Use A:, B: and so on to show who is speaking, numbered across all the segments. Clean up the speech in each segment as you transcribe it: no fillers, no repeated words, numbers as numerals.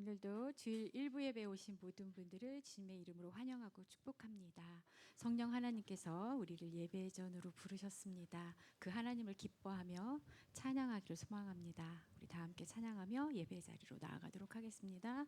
A: 오늘도 주일 일부 예배에 오신 모든 분들을 주님의 이름으로 환영하고 축복합니다. 성령 하나님께서 우리를 예배의 전으로 부르셨습니다. 그 하나님을 기뻐하며 찬양하기를 소망합니다. 우리 다 함께 찬양하며 예배의 자리로 나아가도록 하겠습니다.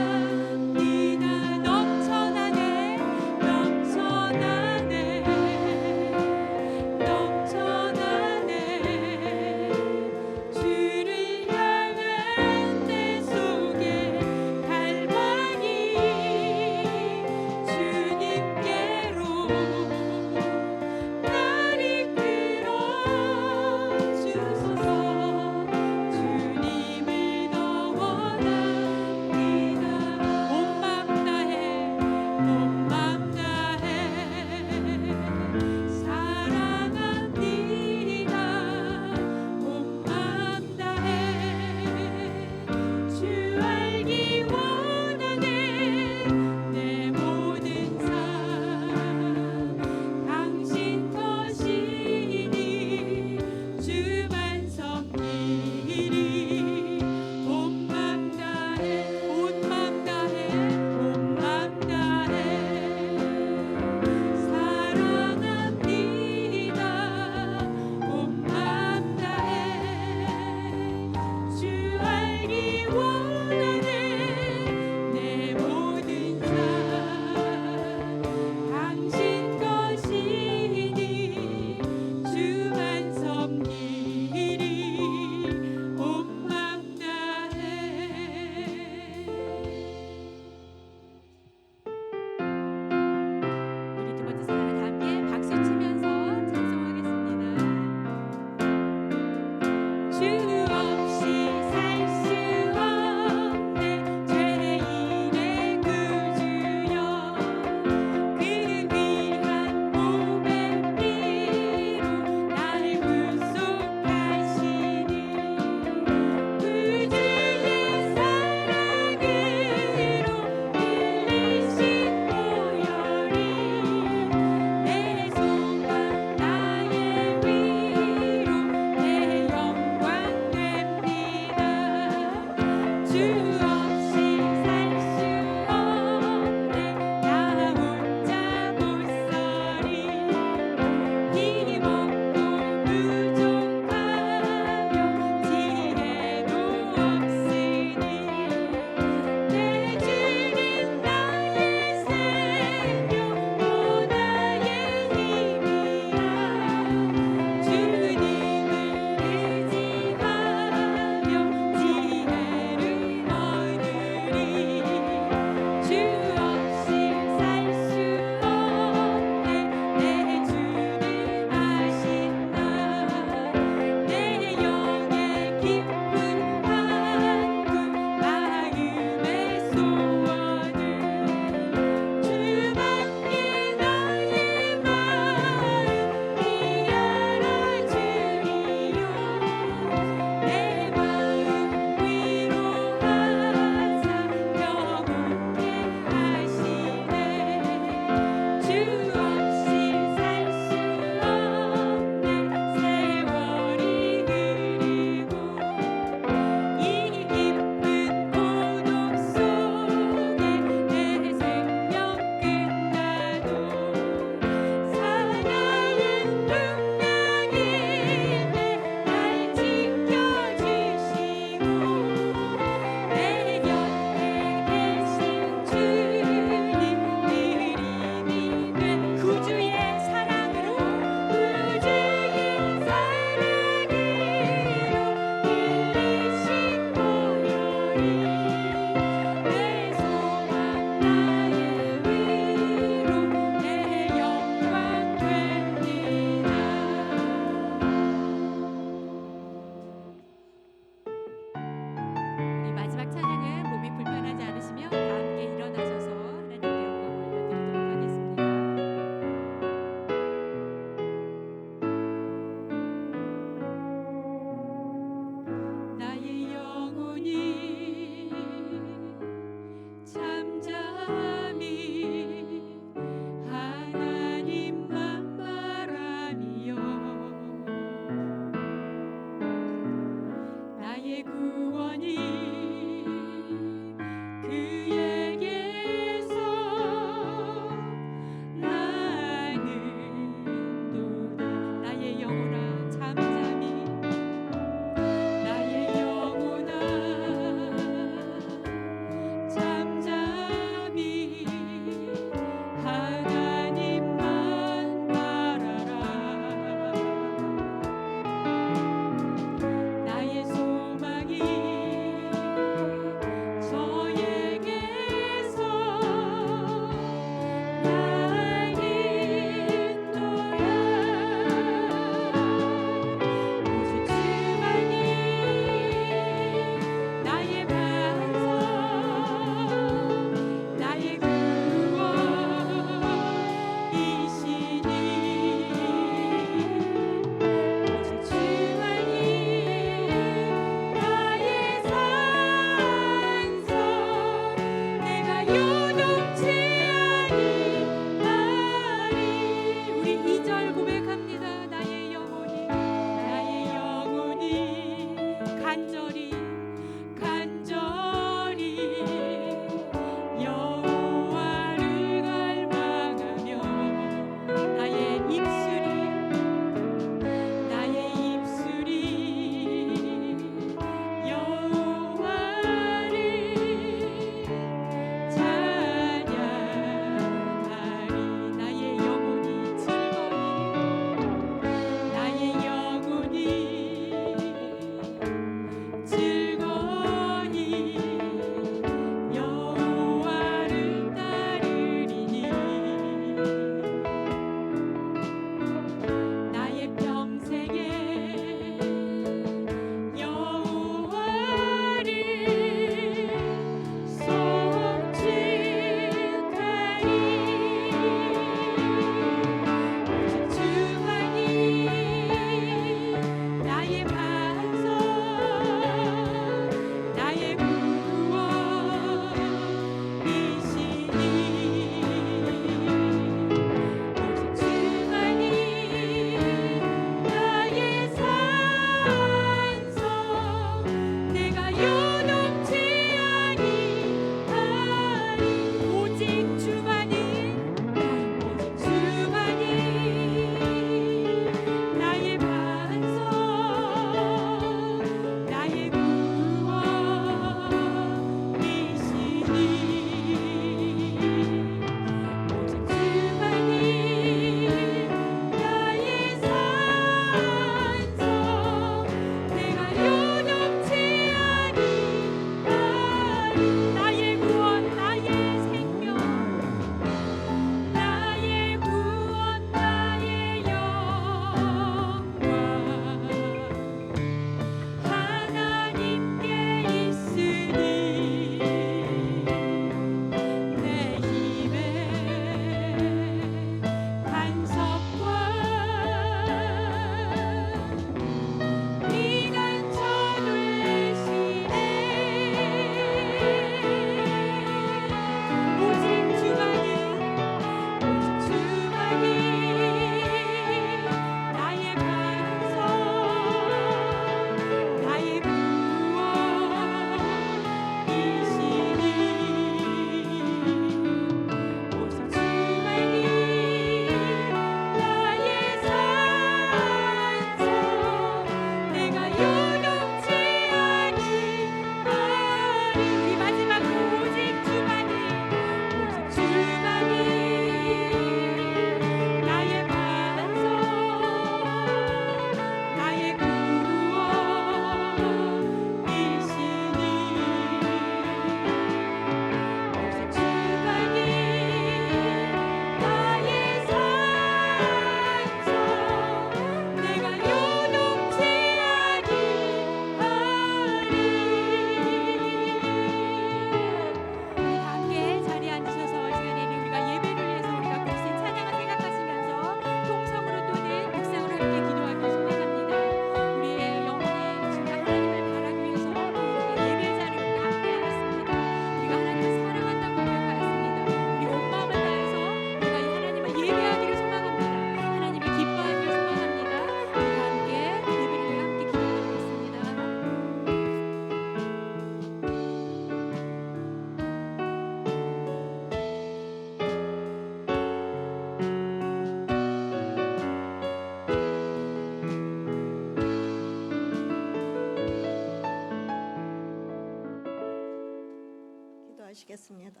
B: 기도하시겠습니다.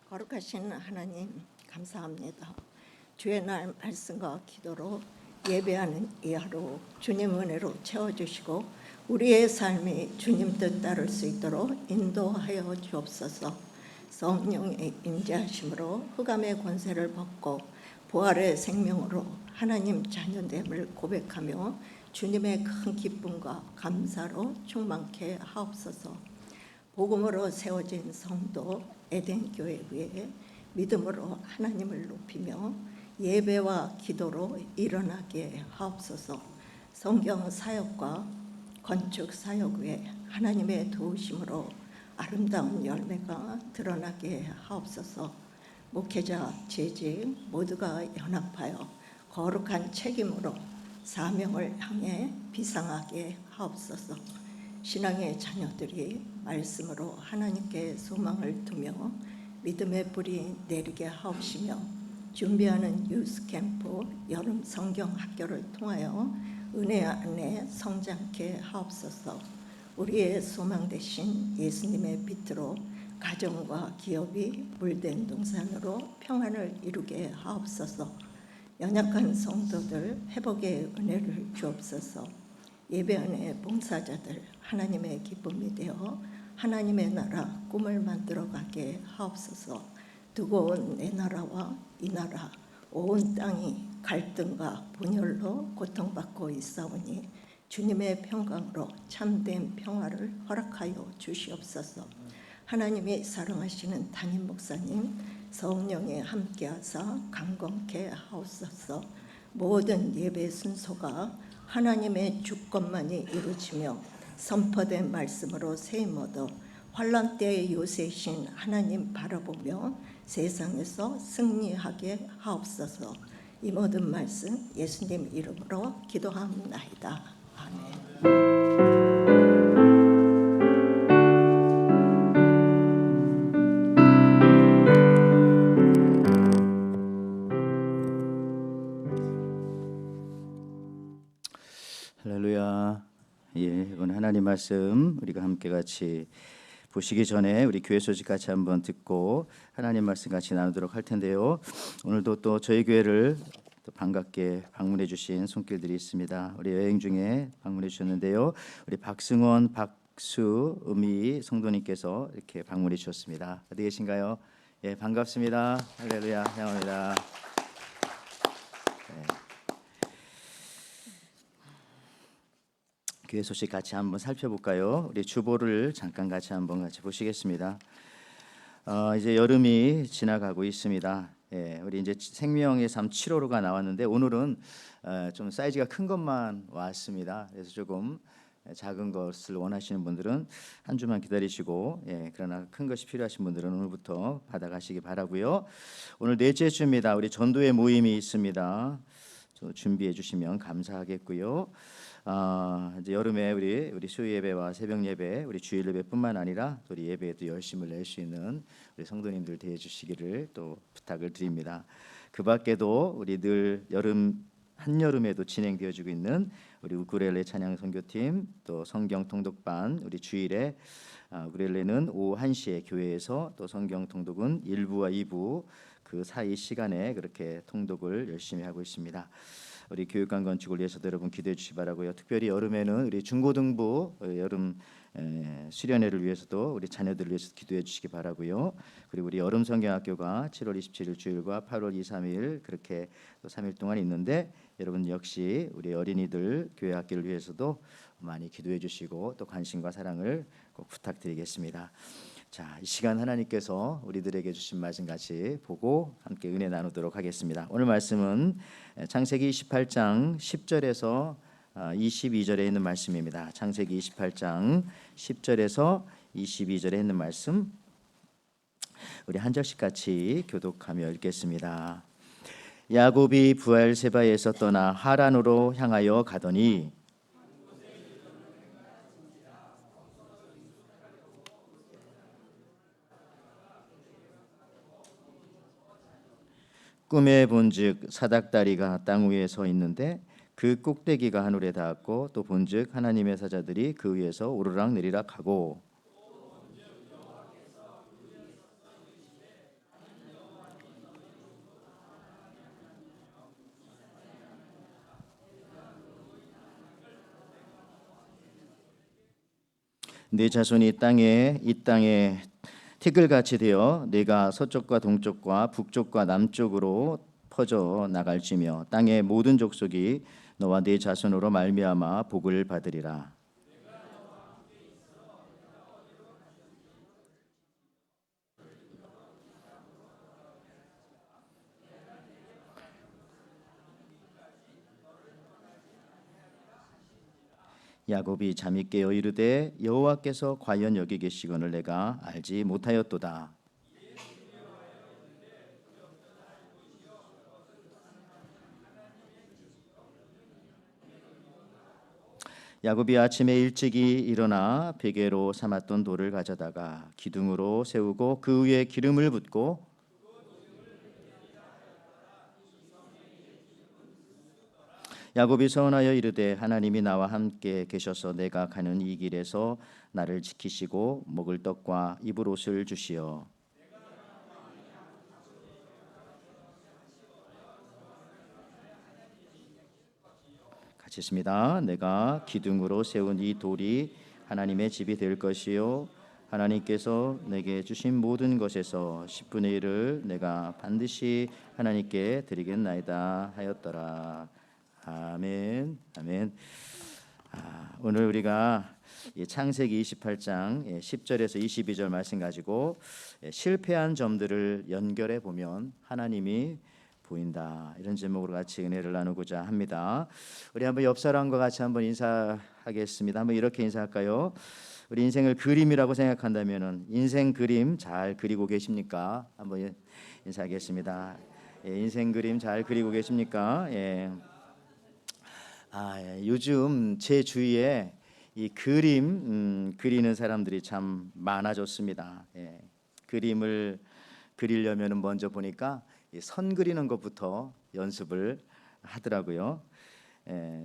B: 거룩하신 하나님 감사합니다. 주의 날 말씀과 기도로 예배하는 이 하루 주님 은혜로 채워주시고 우리의 삶이 주님 뜻 따를 수 있도록 인도하여 주옵소서. 성령의 임재하심으로 흑암의 권세를 벗고 부활의 생명으로 하나님 자녀됨을 고백하며 주님의 큰 기쁨과 감사로 충만케 하옵소서. 복음으로 세워진 성도 에덴교회 위에 믿음으로 하나님을 높이며 예배와 기도로 일어나게 하옵소서. 성경 사역과 건축 사역 외에 하나님의 도우심으로 아름다운 열매가 드러나게 하옵소서. 목회자, 재직 모두가 연합하여 거룩한 책임으로 사명을 향해 비상하게 하옵소서. 신앙의 자녀들이 말씀으로 하나님께 소망을 두며 믿음의 불이 내리게 하옵시며 준비하는 유스캠프 여름 성경 학교를 통하여 은혜 안에 성장케 하옵소서. 우리의 소망 되신 예수님의 빛으로 가정과 기업이 물된 동산으로 평안을 이루게 하옵소서. 연약한 성도들 회복의 은혜를 주옵소서. 예배원의 봉사자들 하나님의 기쁨이 되어 하나님의 나라 꿈을 만들어가게 하옵소서. 두고 온 내 나라와 이 나라 온 땅이 갈등과 분열로 고통받고 있사오니 주님의 평강으로 참된 평화를 허락하여 주시옵소서. 하나님이 사랑하시는 담임 목사님 성령에 함께하사 강건케 하옵소서. 모든 예배 순서가 하나님의 주권만이 이루어지며 선포된 말씀으로 세임 얻어 환난 때의 요새신 하나님 바라보며 세상에서 승리하게 하옵소서. 이 모든 말씀 예수님 이름으로 기도합나이다. 아멘.
C: 할렐루야. 이번 하나님 말씀 우리가 함께 같이 보시기 전에 우리 교회 소식 같이 한번 듣고 하나님 말씀 같이 나누도록 할 텐데요. 오늘도 또 저희 교회를 또 반갑게 방문해 주신 손길들이 있습니다. 우리 여행 중에 방문해 주셨는데요. 우리 박승원, 박수음이 성도님께서 이렇게 방문해 주셨습니다. 어디 계신가요? 예, 반갑습니다. 할렐루야. 환영합니다. 교회 소식 같이 한번 살펴볼까요? 우리 주보를 잠깐 같이 보시겠습니다. 이제 여름이 지나가고 있습니다. 우리 이제 생명의 삶 7호로가 나왔는데 오늘은 좀 사이즈가 큰 것만 왔습니다. 그래서 조금 작은 것을 원하시는 분들은 한 주만 기다리시고, 그러나 큰 것이 필요하신 분들은 오늘부터 받아가시기 바라고요. 오늘 넷째 주입니다. 우리 전도회 모임이 있습니다. 준비해 주시면 감사하겠고요. 이제 여름에 우리 수요 예배와 새벽 예배, 우리 주일 예배뿐만 아니라 우리 예배에도 열심을 낼 수 있는 우리 성도님들 대해 주시기를 또 부탁을 드립니다. 그 밖에도 우리 늘 한여름에도 진행되어지고 있는 우리 우쿨렐레 찬양 선교팀, 또 성경 통독반, 우리 주일에 우쿨렐레는 오후 1시에 교회에서 또 성경 통독은 1부와 2부 그 사이 시간에 그렇게 통독을 열심히 하고 있습니다. 우리 교육관 건축을 위해서도 여러분 기도해 주시기 바라고요. 특별히 여름에는 우리 중고등부 여름 수련회를 위해서도 우리 자녀들을 위해서 기도해 주시기 바라고요. 그리고 우리 여름 성경학교가 7월 27일 주일과 8월 2, 3일 그렇게 또 3일 동안 있는데 여러분 역시 우리 어린이들 교회 학교를 위해서도 많이 기도해 주시고 또 관심과 사랑을 꼭 부탁드리겠습니다. 자, 이 시간 하나님께서 우리들에게 주신 말씀 같이 보고 함께 은혜 나누도록 하겠습니다. 오늘 말씀은 창세기 28장 10절에서 22절에 있는 말씀입니다. 창세기 28장 10절에서 22절에 있는 말씀 우리 한 절씩 같이 교독하며 읽겠습니다. 야곱이 부엘세바에서 떠나 하란으로 향하여 가더니 꿈에 본즉 사닥다리가 땅 위에 서 있는데 그 꼭대기가 하늘에 닿았고 또 본즉 하나님의 사자들이 그 위에서 오르락 내리락 하고 내 자손이 이 땅에 티끌같이 되어 내가 서쪽과 동쪽과 북쪽과 남쪽으로 퍼져 나갈지며 땅의 모든 족속이 너와 네 자손으로 말미암아 복을 받으리라. 야곱이 잠이 깨어 이르되 여호와께서 과연 여기 계시거늘 내가 알지 못하였도다. 야곱이 아침에 일찍이 일어나 베개로 삼았던 돌을 가져다가 기둥으로 세우고 그 위에 기름을 붓고 야곱이 서원하여 이르되 하나님이 나와 함께 계셔서 내가 가는 이 길에서 나를 지키시고 먹을 떡과 입을 옷을 주시어 같이 있습니다. 내가 기둥으로 세운 이 돌이 하나님의 집이 될 것이요 하나님께서 내게 주신 모든 것에서 10분의 1을 내가 반드시 하나님께 드리겠나이다 하였더라. 아멘. 아멘. 오늘 우리가 창세기 28장 10절에서 22절 말씀 가지고 실패한 점들을 연결해 보면 하나님이 보인다, 이런 제목으로 같이 은혜를 나누고자 합니다. 우리 한번 옆 사람과 같이 한번 인사하겠습니다. 한번 이렇게 인사할까요? 우리 인생을 그림이라고 생각한다면은 인생 그림 잘 그리고 계십니까? 한번 인사하겠습니다. 인생 그림 잘 그리고 계십니까? 요즘 제 주위에 이 그림 그리는 사람들이 참 많아졌습니다. 그림을 그리려면 먼저 보니까 선 그리는 것부터 연습을 하더라고요.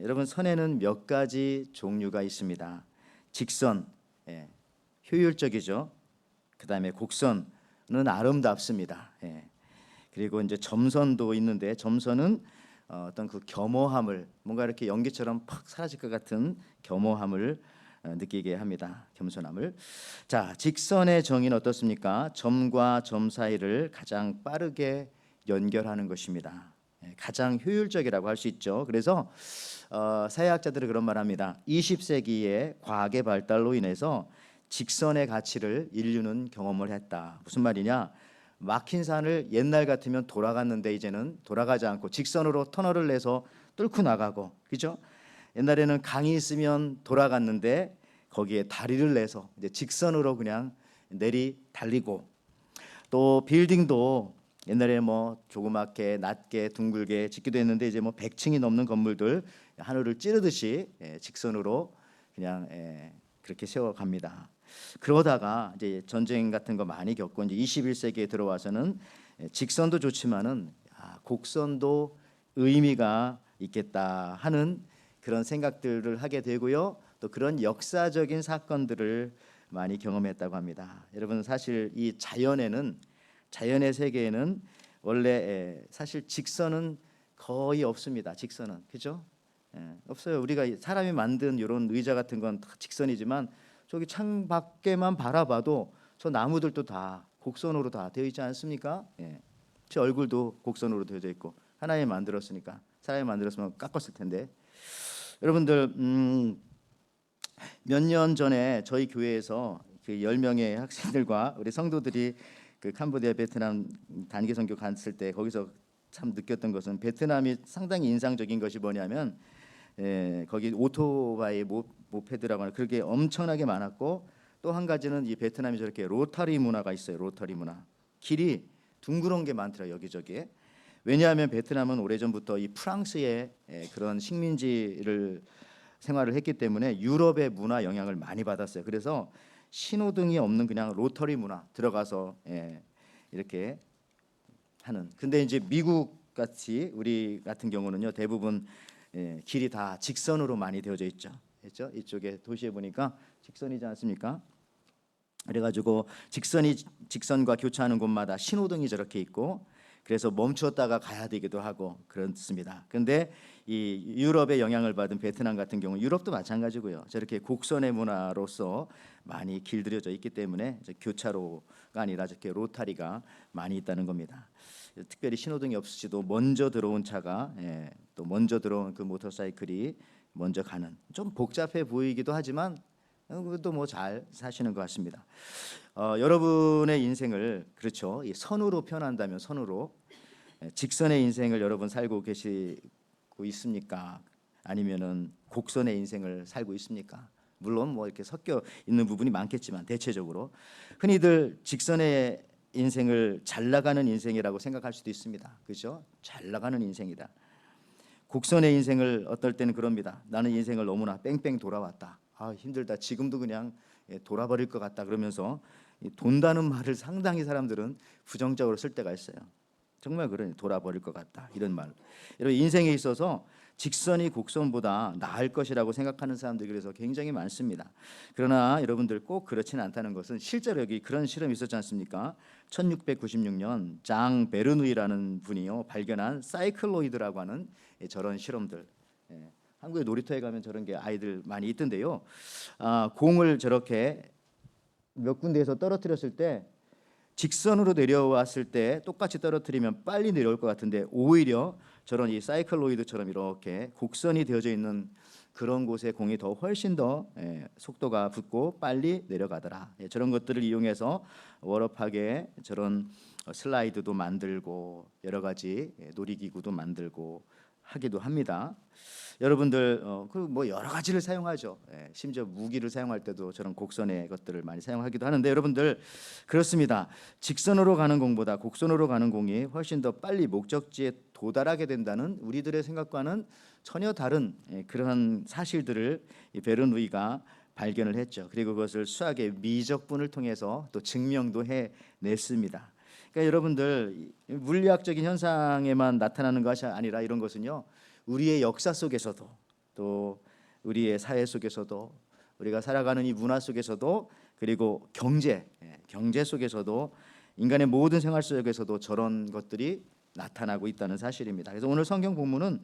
C: 여러분, 선에는 몇 가지 종류가 있습니다. 직선, 효율적이죠. 그 다음에 곡선은 아름답습니다. 그리고 이제 점선도 있는데 점선은 어떤 그 겸허함을, 뭔가 이렇게 연기처럼 팍 사라질 것 같은 겸허함을 느끼게 합니다. 겸손함을. 자, 직선의 정의는 어떻습니까? 점과 점 사이를 가장 빠르게 연결하는 것입니다. 가장 효율적이라고 할 수 있죠. 그래서 사회학자들은 그런 말합니다. 20세기의 과학의 발달로 인해서 직선의 가치를 인류는 경험을 했다. 무슨 말이냐? 막힌 산을 옛날 같으면 돌아갔는데 이제는 돌아가지 않고 직선으로 터널을 내서 뚫고 나가고, 그죠? 옛날에는 강이 있으면 돌아갔는데 거기에 다리를 내서 이제 직선으로 그냥 달리고, 또 빌딩도 옛날에 뭐 조그맣게 낮게 둥글게 짓기도 했는데 이제 뭐 100층이 넘는 건물들 하늘을 찌르듯이 직선으로 그냥 그렇게 세워갑니다. 그러다가 이제 전쟁 같은 거 많이 겪고 이제 21세기에 들어와서는 직선도 좋지만은 곡선도 의미가 있겠다 하는 그런 생각들을 하게 되고요. 또 그런 역사적인 사건들을 많이 경험했다고 합니다. 여러분, 사실 이 자연의 세계에는 원래 사실 직선은 거의 없습니다. 직선은, 그죠? 없어요. 우리가 사람이 만든 이런 의자 같은 건 다 직선이지만 저기 창 밖에만 바라봐도 저 나무들도 다 곡선으로 다 되어 있지 않습니까? 제 얼굴도 곡선으로 되어져 있고, 하나님이 만들었으니까. 사람이 만들었으면 깎았을 텐데. 여러분들, 몇 년 전에 저희 교회에서 그 10명의 학생들과 우리 성도들이 그 캄보디아, 베트남 단기 선교 갔을 때 거기서 참 느꼈던 것은, 베트남이 상당히 인상적인 것이 뭐냐면 거기 오토바이, 모페드라고 하는 그렇게 엄청나게 많았고, 또 한 가지는 이 베트남이 저렇게 로터리 문화가 있어요. 로터리 문화. 길이 둥그런 게 많더라고요, 여기저기에. 왜냐하면 베트남은 오래전부터 이 프랑스의 그런 식민지를 생활을 했기 때문에 유럽의 문화 영향을 많이 받았어요. 그래서 신호등이 없는 그냥 로터리 문화 들어가서 이렇게 하는. 근데 이제 미국 같이 우리 같은 경우는요, 대부분 길이 다 직선으로 많이 되어져 있죠. 그렇죠? 이쪽에 도시에 보니까 직선이지 않습니까? 그래가지고 직선과 교차하는 곳마다 신호등이 저렇게 있고, 그래서 멈추었다가 가야 되기도 하고 그렇습니다. 그런데 이 유럽의 영향을 받은 베트남 같은 경우, 유럽도 마찬가지고요. 저렇게 곡선의 문화로서 많이 길들여져 있기 때문에 교차로가 아니라 저렇게 로타리가 많이 있다는 겁니다. 특별히 신호등이 없을지도 먼저 들어온 차가 또 먼저 들어온 그 모터사이클이 먼저 가는, 좀 복잡해 보이기도 하지만 그것도 뭐 잘 사시는 것 같습니다. 여러분의 인생을 그렇죠, 이 선으로 표현한다면 선으로 직선의 인생을 여러분 살고 계시고 있습니까? 아니면은 곡선의 인생을 살고 있습니까? 물론 뭐 이렇게 섞여 있는 부분이 많겠지만 대체적으로 흔히들 직선의 인생을 잘 나가는 인생이라고 생각할 수도 있습니다. 그렇죠? 잘 나가는 인생이다. 곡선의 인생을 어떨 때는 그럽니다. 나는 인생을 너무나 뺑뺑 돌아왔다. 힘들다. 지금도 그냥 돌아버릴 것 같다. 그러면서 돈다는 말을 상당히 사람들은 부정적으로 쓸 때가 있어요. 정말 그러네. 돌아버릴 것 같다. 이런 말. 여러분, 인생에 있어서 직선이 곡선보다 나을 것이라고 생각하는 사람들이 그래서 굉장히 많습니다. 그러나 여러분들 꼭 그렇지는 않다는 것은 실제로 여기 그런 실험이 있었지 않습니까? 1696년 장 베르누이라는 분이요 발견한 사이클로이드라고 하는 저런 실험들. 한국의 놀이터에 가면 저런 게 아이들 많이 있던데요. 공을 저렇게 몇 군데에서 떨어뜨렸을 때 직선으로 내려왔을 때 똑같이 떨어뜨리면 빨리 내려올 것 같은데 오히려 저런 이 사이클로이드처럼 이렇게 곡선이 되어져 있는 그런 곳에 공이 더 훨씬 더 속도가 붙고 빨리 내려가더라. 저런 것들을 이용해서 워럽하게 저런 슬라이드도 만들고 여러 가지 놀이기구도 만들고 하기도 합니다. 여러분들 그 뭐 여러 가지를 사용하죠. 심지어 무기를 사용할 때도 저런 곡선의 것들을 많이 사용하기도 하는데 여러분들 그렇습니다. 직선으로 가는 공보다 곡선으로 가는 공이 훨씬 더 빨리 목적지에 도달하게 된다는 우리들의 생각과는 전혀 다른 그런 사실들을 이 베르누이가 발견을 했죠. 그리고 그것을 수학의 미적분을 통해서 또 증명도 해냈습니다. 그러니까 여러분들 물리학적인 현상에만 나타나는 것이 아니라 이런 것은요. 우리의 역사 속에서도 또 우리의 사회 속에서도 우리가 살아가는 이 문화 속에서도 그리고 경제 속에서도 인간의 모든 생활 속에서도 저런 것들이 나타나고 있다는 사실입니다. 그래서 오늘 성경 본문은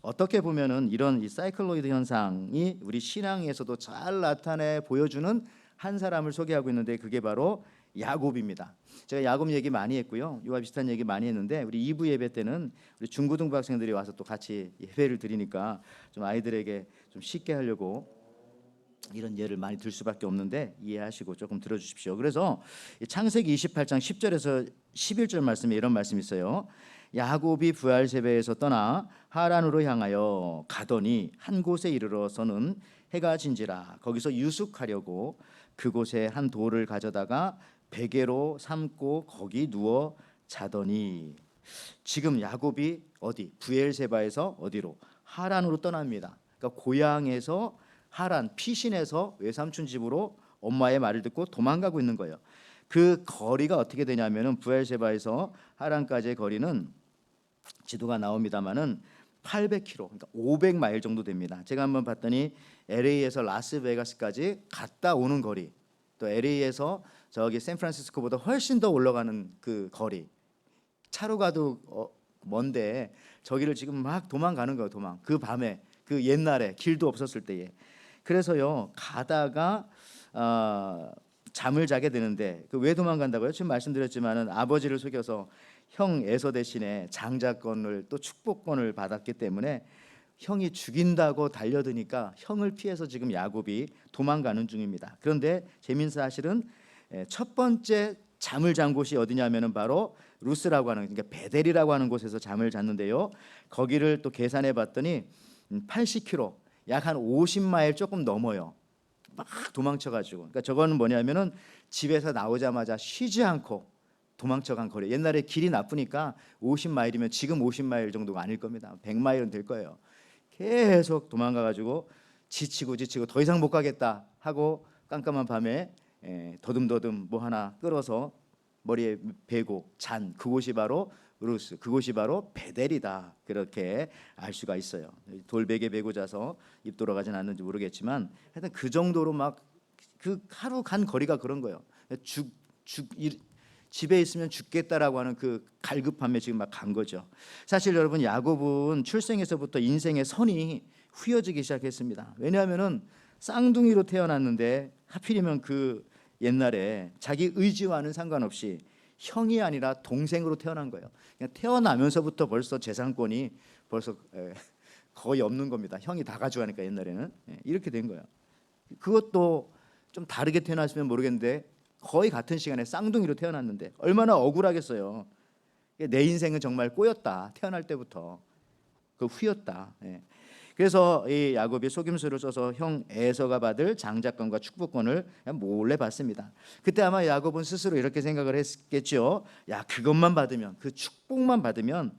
C: 어떻게 보면은 이런 이 사이클로이드 현상이 우리 신앙에서도 잘 나타내 보여주는 한 사람을 소개하고 있는데 그게 바로 야곱입니다. 제가 야곱 얘기 많이 했고요. 이와 비슷한 얘기 많이 했는데 우리 2부 예배 때는 우리 중고등부 학생들이 와서 또 같이 예배를 드리니까 좀 아이들에게 좀 쉽게 하려고 이런 예를 많이 들 수밖에 없는데 이해하시고 조금 들어주십시오. 그래서 창세기 28장 10절에서 11절 말씀에 이런 말씀이 있어요. 야곱이 부엘세바에서 떠나 하란으로 향하여 가더니 한 곳에 이르러서는 해가 진지라 거기서 유숙하려고 그곳에 한 돌을 가져다가 베개로 삼고 거기 누워 자더니 지금 야곱이 어디 부엘세바에서 어디로 하란으로 떠납니다. 그러니까 고향에서 하란 피신에서 외삼촌 집으로 엄마의 말을 듣고 도망가고 있는 거예요. 그 거리가 어떻게 되냐면은 부엘세바에서 하란까지의 거리는 지도가 나옵니다만은 800km, 그러니까 500마일 정도 됩니다. 제가 한번 봤더니 LA에서 라스베가스까지 갔다 오는 거리, 또 LA에서 저기 샌프란시스코보다 훨씬 더 올라가는 그 거리, 차로 가도 먼데 저기를 지금 막 도망가는 거예요. 도망. 그 밤에 그 옛날에 길도 없었을 때에. 그래서요 가다가 잠을 자게 되는데 그 왜 도망간다고요? 지금 말씀드렸지만은 아버지를 속여서 형 에서 대신에 장자권을 또 축복권을 받았기 때문에 형이 죽인다고 달려드니까 형을 피해서 지금 야곱이 도망가는 중입니다. 그런데 재미있는 사실은 첫 번째 잠을 잔 곳이 어디냐면은 바로 루스라고 하는 그러니까 베델이라고 하는 곳에서 잠을 잤는데요. 거기를 또 계산해 봤더니 80km, 약 한 50마일 조금 넘어요. 막 도망쳐가지고. 그러니까 저거는 뭐냐면은 집에서 나오자마자 쉬지 않고 도망쳐간 거리. 옛날에 길이 나쁘니까 50마일이면 지금 50마일 정도가 아닐 겁니다. 100마일은 될 거예요. 계속 도망가가지고 지치고 더 이상 못 가겠다 하고 깜깜한 밤에 더듬더듬 뭐 하나 끌어서 머리에 베고 잔 그곳이 바로 루스, 그곳이 바로 베델이다. 그렇게 알 수가 있어요. 돌베개 베고 자서 입 돌아가진 않는지 모르겠지만 하여튼 그 정도로 막 그 하루 간 거리가 그런 거예요. 집에 있으면 죽겠다라고 하는 그 갈급함에 지금 막 간 거죠. 사실 여러분, 야곱은 출생에서부터 인생의 선이 휘어지기 시작했습니다. 왜냐하면은 쌍둥이로 태어났는데 하필이면 그 옛날에 자기 의지와는 상관없이 형이 아니라 동생으로 태어난 거예요. 그냥 태어나면서부터 벌써 재산권이 벌써 거의 없는 겁니다. 형이 다 가져가니까 옛날에는 이렇게 된 거예요. 그것도 좀 다르게 태어났으면 모르겠는데 거의 같은 시간에 쌍둥이로 태어났는데 얼마나 억울하겠어요. 내 인생은 정말 꼬였다. 태어날 때부터 그 휘었다. 그래서 이 야곱이 속임수를 써서 형 에서가 받을 장자권과 축복권을 그냥 몰래 받습니다. 그때 아마 야곱은 스스로 이렇게 생각을 했겠죠. 야, 그것만 받으면, 그 축복만 받으면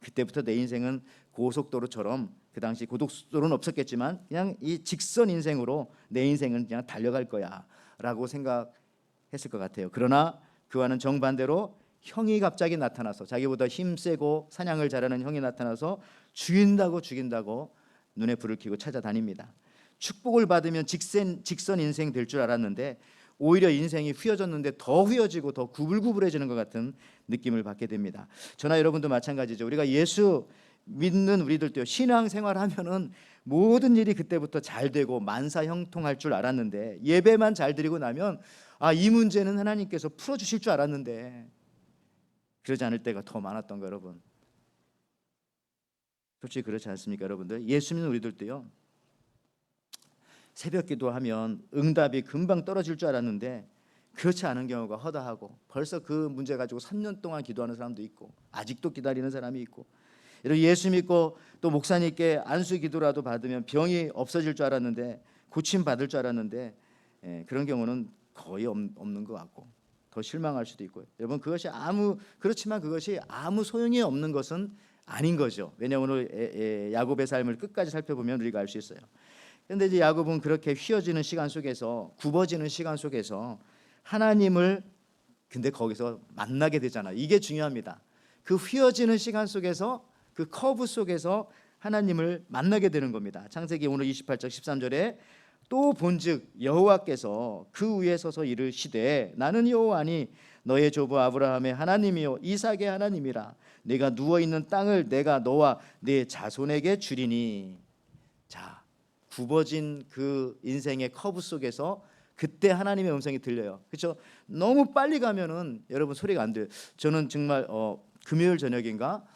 C: 그때부터 내 인생은 고속도로처럼, 그 당시 고속도로는 없었겠지만 그냥 이 직선 인생으로 내 인생은 그냥 달려갈 거야라고 생각했을 것 같아요. 그러나 그와는 정반대로 형이 갑자기 나타나서, 자기보다 힘세고 사냥을 잘하는 형이 나타나서 죽인다고 눈에 불을 켜고 찾아다닙니다. 축복을 받으면 직선 인생 될 줄 알았는데 오히려 인생이 휘어졌는데 더 휘어지고 더 구불구불해지는 것 같은 느낌을 받게 됩니다. 저나 여러분도 마찬가지죠. 우리가 예수 믿는 우리들도 신앙생활하면은 모든 일이 그때부터 잘 되고 만사형통할 줄 알았는데, 예배만 잘 드리고 나면 이 문제는 하나님께서 풀어주실 줄 알았는데 그러지 않을 때가 더 많았던 거 여러분. 솔직히 그렇지 않습니까 여러분들? 예수 믿는 우리들도요, 새벽 기도하면 응답이 금방 떨어질 줄 알았는데 그렇지 않은 경우가 허다하고, 벌써 그 문제 가지고 3년 동안 기도하는 사람도 있고 아직도 기다리는 사람이 있고, 이런 예수 믿고 또 목사님께 안수 기도라도 받으면 병이 없어질 줄 알았는데, 고침 받을 줄 알았는데 그런 경우는 거의 없는 것 같고 더 실망할 수도 있고요. 여러분, 그렇지만 그것이 아무 소용이 없는 것은 아닌 거죠. 왜냐하면 오늘 야곱의 삶을 끝까지 살펴보면 우리가 알 수 있어요. 그런데 이제 야곱은 그렇게 휘어지는 시간 속에서, 굽어지는 시간 속에서 하나님을 근데 거기서 만나게 되잖아요. 이게 중요합니다. 그 휘어지는 시간 속에서, 그 커브 속에서 하나님을 만나게 되는 겁니다. 창세기 오늘 28장 13절에 또 본즉 여호와께서 그 위에 서서 이르시되 나는 여호와니 너의 조부 아브라함의 하나님이요 이삭의 하나님이라. 내가 누워 있는 땅을 내가 너와 네 자손에게 주리니. 자, 굽어진 그 인생의 커브 속에서 그때 하나님의 음성이 들려요. 그렇죠? 너무 빨리 가면은 여러분 소리가 안 돼요. 저는 정말 금요일 저녁인가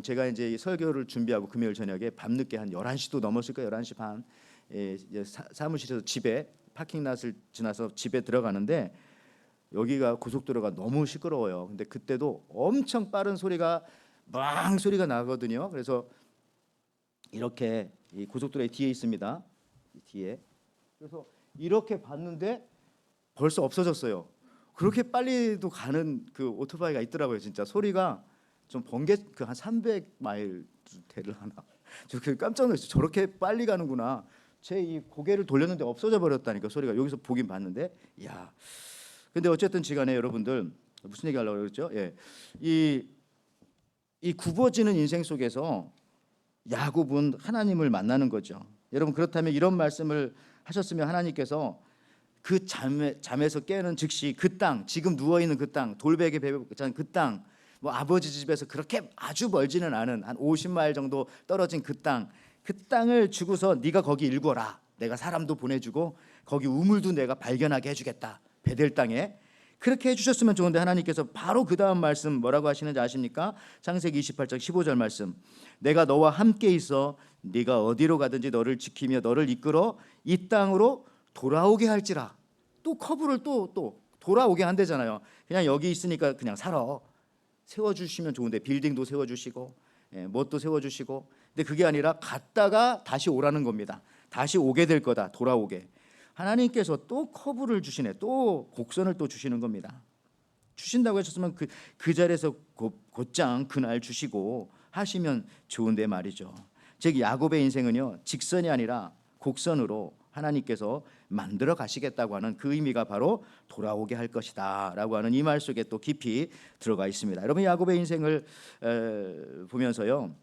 C: 제가 이제 설교를 준비하고 금요일 저녁에 밤늦게 한 11시도 넘었을 거예요. 11시 반 사무실에서 집에 파킹랏을 지나서 집에 들어가는데 여기가 고속도로가 너무 시끄러워요. 근데 그때도 엄청 빠른 소리가 막 소리가 나거든요. 그래서 이렇게 이 고속도로의 뒤에 있습니다. 뒤에. 그래서 이렇게 봤는데 벌써 없어졌어요. 그렇게 빨리도 가는 그 오토바이가 있더라고요. 진짜 소리가 좀 번개 그 한 300마일 되려나. 저 깜짝 놀랐어요. 저렇게 빨리 가는구나. 제 이 고개를 돌렸는데 없어져 버렸다니까 소리가. 여기서 보긴 봤는데, 야. 근데 어쨌든 지간에 여러분들 무슨 얘기 하려고 그랬죠? 이 굽어지는 인생 속에서 야곱은 하나님을 만나는 거죠. 여러분, 그렇다면 이런 말씀을 하셨으면 하나님께서 그 잠에서 깨는 즉시 그 땅, 지금 누워 있는 그 땅, 돌베개 베베 그 땅, 뭐 아버지 집에서 그렇게 아주 멀지는 않은 한 50마일 정도 떨어진 그 땅을 주고서 네가 거기 일궈라. 내가 사람도 보내주고 거기 우물도 내가 발견하게 해주겠다. 베델 땅에. 그렇게 해주셨으면 좋은데 하나님께서 바로 그 다음 말씀 뭐라고 하시는지 아십니까? 창세기 28장 15절 말씀. 내가 너와 함께 있어 네가 어디로 가든지 너를 지키며 너를 이끌어 이 땅으로 돌아오게 할지라. 또 커브를 또 돌아오게 한대잖아요. 그냥 여기 있으니까 그냥 살아. 세워주시면 좋은데 빌딩도 세워주시고 뭣도 세워주시고, 근데 그게 아니라 갔다가 다시 오라는 겁니다. 다시 오게 될 거다. 돌아오게. 하나님께서 또 커브를 주시네. 또 곡선을 또 주시는 겁니다. 주신다고 하셨으면 그 자리에서 곧장 그날 주시고 하시면 좋은데 말이죠. 즉 야곱의 인생은요, 직선이 아니라 곡선으로 하나님께서 만들어 가시겠다고 하는 그 의미가 바로 돌아오게 할 것이다 라고 하는 이 말 속에 또 깊이 들어가 있습니다. 여러분, 야곱의 인생을 보면서요,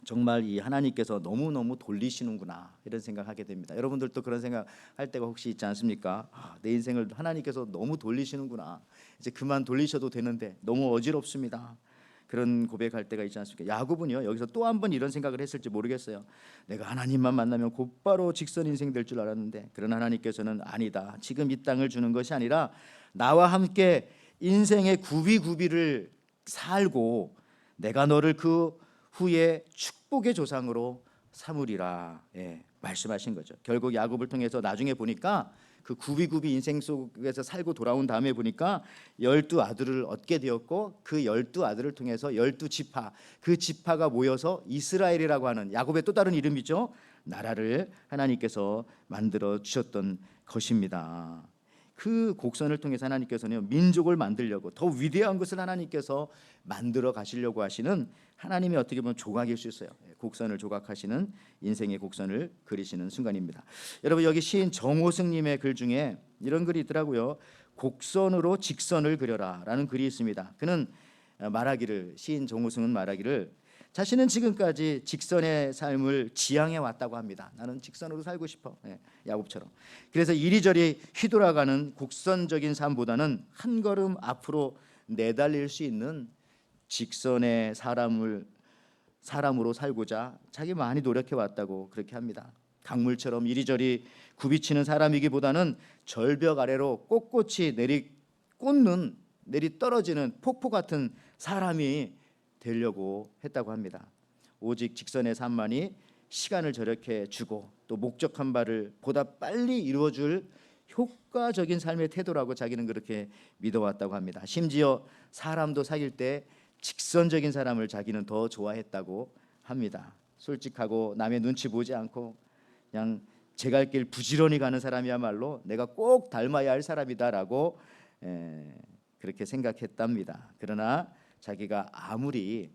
C: 정말 이 하나님께서 너무너무 돌리시는구나 이런 생각하게 됩니다. 여러분들도 그런 생각할 때가 혹시 있지 않습니까? 내 인생을 하나님께서 너무 돌리시는구나. 이제 그만 돌리셔도 되는데 너무 어지럽습니다. 그런 고백할 때가 있지 않습니까? 야곱은요 여기서 또 한 번 이런 생각을 했을지 모르겠어요. 내가 하나님만 만나면 곧바로 직선 인생 될 줄 알았는데, 그러나 하나님께서는 아니다. 지금 이 땅을 주는 것이 아니라 나와 함께 인생의 구비구비를 살고 내가 너를 그 후에 축복의 조상으로 삼으리라 말씀하신 거죠. 결국 야곱을 통해서 나중에 보니까 그 구비구비 인생 속에서 살고 돌아온 다음에 보니까 12아들을 얻게 되었고, 그 12아들을 통해서 12지파, 그 지파가 모여서 이스라엘이라고 하는 야곱의 또 다른 이름이죠. 나라를 하나님께서 만들어 주셨던 것입니다. 그 곡선을 통해서 하나님께서는 민족을 만들려고, 더 위대한 것을 하나님께서 만들어 가시려고 하시는 하나님의 어떻게 보면 조각일 수 있어요. 곡선을 조각하시는, 인생의 곡선을 그리시는 순간입니다. 여러분, 여기 시인 정호승님의 글 중에 이런 글이 있더라고요. 곡선으로 직선을 그려라 라는 글이 있습니다. 그는 말하기를, 시인 정호승은 말하기를, 자신은 지금까지 직선의 삶을 지향해 왔다고 합니다. 나는 직선으로 살고 싶어, 야곱처럼. 그래서 이리저리 휘돌아가는 곡선적인 삶보다는 한 걸음 앞으로 내달릴 수 있는 직선의 사람으로 살고자 자기 많이 노력해 왔다고 그렇게 합니다. 강물처럼 이리저리 굽이치는 사람이기보다는 절벽 아래로 꼿꼿이 내리 떨어지는 폭포 같은 사람이 되려고 했다고 합니다. 오직 직선의 삶만이 시간을 절약해 주고 또 목적한 바를 보다 빨리 이루어줄 효과적인 삶의 태도라고 자기는 그렇게 믿어왔다고 합니다. 심지어 사람도 사귈 때 직선적인 사람을 자기는 더 좋아했다고 합니다. 솔직하고 남의 눈치 보지 않고 그냥 제 갈 길 부지런히 가는 사람이야말로 내가 꼭 닮아야 할 사람이다라고 그렇게 생각했답니다. 그러나 자기가 아무리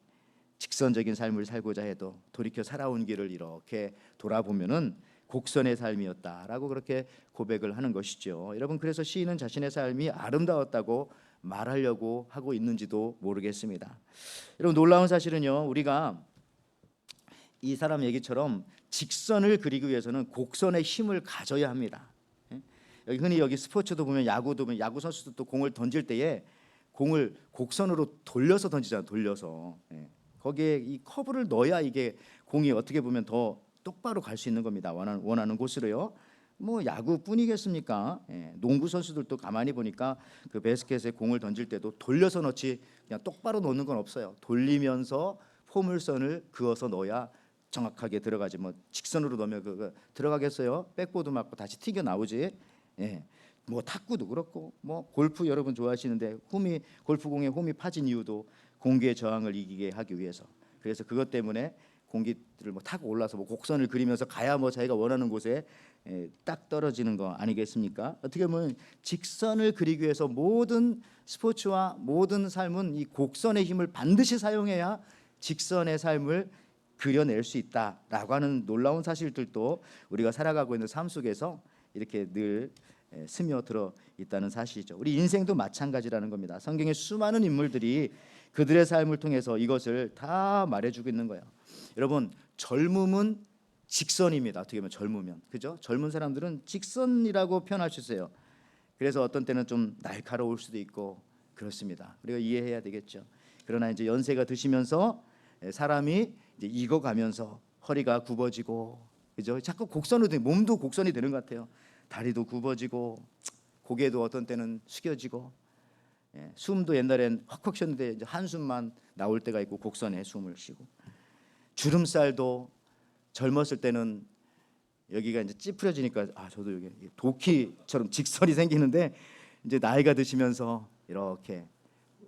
C: 직선적인 삶을 살고자 해도 돌이켜 살아온 길을 이렇게 돌아보면은 곡선의 삶이었다라고 그렇게 고백을 하는 것이죠. 여러분, 그래서 시인은 자신의 삶이 아름다웠다고 말하려고 하고 있는지도 모르겠습니다. 여러분, 놀라운 사실은요, 우리가 이 사람 얘기처럼 직선을 그리기 위해서는 곡선의 힘을 가져야 합니다. 흔히 여기 스포츠도 보면, 야구도 보면, 야구 선수도 또 공을 던질 때에 공을 곡선으로 돌려서 던지잖아요. 돌려서 거기에 이 커브를 넣어야 이게 공이 어떻게 보면 더 똑바로 갈 수 있는 겁니다. 원하는 곳으로요. 뭐 야구뿐이겠습니까? 농구 선수들도 가만히 보니까 그 배스켓에 공을 던질 때도 돌려서 넣지 그냥 똑바로 놓는 건 없어요. 돌리면서 포물선을 그어서 넣어야 정확하게 들어가지. 뭐 직선으로 넣으면 그거 들어가겠어요? 백보드 맞고 다시 튀겨 나오지. 뭐 탁구도 그렇고, 뭐 골프 여러분 좋아하시는데 골프공의 홈이 파진 이유도 공기의 저항을 이기게 하기 위해서. 그래서 그것 때문에 공기를 뭐 타고 올라서 뭐 곡선을 그리면서 가야 뭐 자기가 원하는 곳에 딱 떨어지는 거 아니겠습니까? 어떻게 보면 직선을 그리기 위해서 모든 스포츠와 모든 삶은 이 곡선의 힘을 반드시 사용해야 직선의 삶을 그려낼 수 있다라고 하는 놀라운 사실들도 우리가 살아가고 있는 삶 속에서 이렇게 늘 스며들어 있다는 사실이죠. 우리 인생도 마찬가지라는 겁니다. 성경의 수많은 인물들이 그들의 삶을 통해서 이것을 다 말해주고 있는 거예요. 여러분, 젊음은 직선입니다. 어떻게 보면 젊으면, 그죠? 젊은 사람들은 직선이라고 표현할 수 있어요. 그래서 어떤 때는 좀 날카로울 수도 있고 그렇습니다. 우리가 이해해야 되겠죠. 그러나 이제 연세가 드시면서 사람이 이제 익어가면서 허리가 굽어지고, 그죠? 자꾸 곡선으로 몸도 곡선이 되는 것 같아요. 다리도 굽어지고 고개도 어떤 때는 숙여지고, 숨도 옛날엔 헉헉 쉬었는데 이제 한숨만 나올 때가 있고 곡선에 숨을 쉬고, 주름살도 젊었을 때는 여기가 이제 찌푸려지니까 저도 여기 도끼처럼 직선이 생기는데 이제 나이가 드시면서 이렇게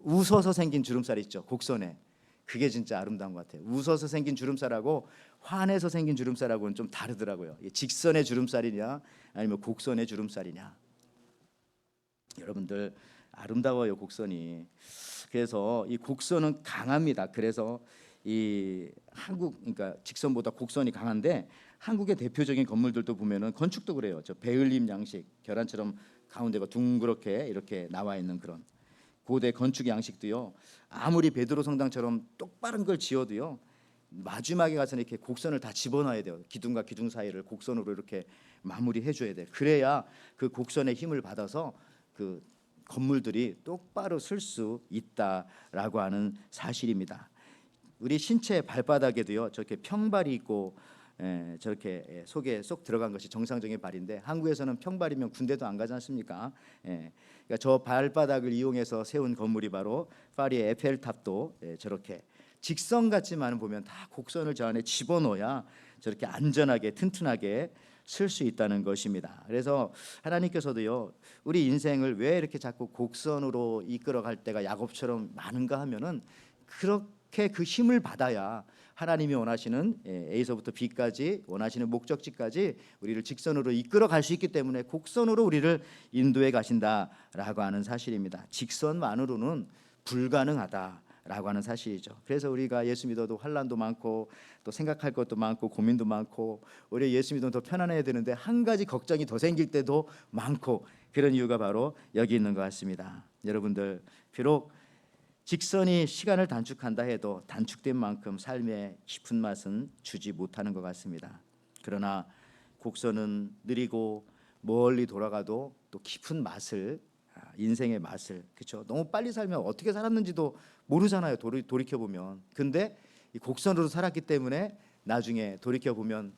C: 웃어서 생긴 주름살 있죠, 곡선에. 그게 진짜 아름다운 것 같아요. 웃어서 생긴 주름살하고 화내서 생긴 주름살하고는 좀 다르더라고요. 직선의 주름살이냐 아니면 곡선의 주름살이냐. 여러분들 아름다워요, 곡선이. 그래서 이 곡선은 강합니다. 그래서 이 그러니까 직선보다 곡선이 강한데, 한국의 대표적인 건물들도 보면은 건축도 그래요. 저 베을림 양식, 계란처럼 가운데가 둥그렇게 이렇게 나와 있는 그런 고대 건축 양식도요. 아무리 베드로 성당처럼 똑바른 걸 지어도요, 마지막에 가서는 이렇게 곡선을 다 집어넣어야 돼요. 기둥과 기둥 사이를 곡선으로 이렇게 마무리해 줘야 돼. 그래야 그 곡선의 힘을 받아서 그 건물들이 똑바로 설 수 있다라고 하는 사실입니다. 우리 신체 발바닥에도요 저렇게 평발이 있고 저렇게 속에 쏙 들어간 것이 정상적인 발인데, 한국에서는 평발이면 군대도 안 가지 않습니까? 그러니까 저 발바닥을 이용해서 세운 건물이 바로 파리의 에펠탑도 저렇게 직선 같지만 보면 다 곡선을 저 안에 집어넣어야 저렇게 안전하게 튼튼하게 쓸 수 있다는 것입니다. 그래서 하나님께서도요 우리 인생을 왜 이렇게 자꾸 곡선으로 이끌어갈 때가 야곱처럼 많은가 하면은, 그렇게 그 힘을 받아야 하나님이 원하시는 A서부터 B까지 원하시는 목적지까지 우리를 직선으로 이끌어 갈 수 있기 때문에 곡선으로 우리를 인도해 가신다라고 하는 사실입니다. 직선만으로는 불가능하다라고 하는 사실이죠. 그래서 우리가 예수 믿어도 환난도 많고 또 생각할 것도 많고 고민도 많고, 오히려 예수 믿으면 더 편안해야 되는데 한 가지 걱정이 더 생길 때도 많고, 그런 이유가 바로 여기 있는 것 같습니다. 여러분들, 비록 직선이 시간을 단축한다 해도 단축된 만큼 삶의 깊은 맛은 주지 못하는 것 같습니다. 그러나 곡선은 느리고 멀리 돌아가도 또 깊은 맛을, 인생의 맛을, 그렇죠? 너무 빨리 살면 어떻게 살았는지도 모르잖아요. 돌이켜 보면. 근데 이 곡선으로 살았기 때문에 나중에 돌이켜 보면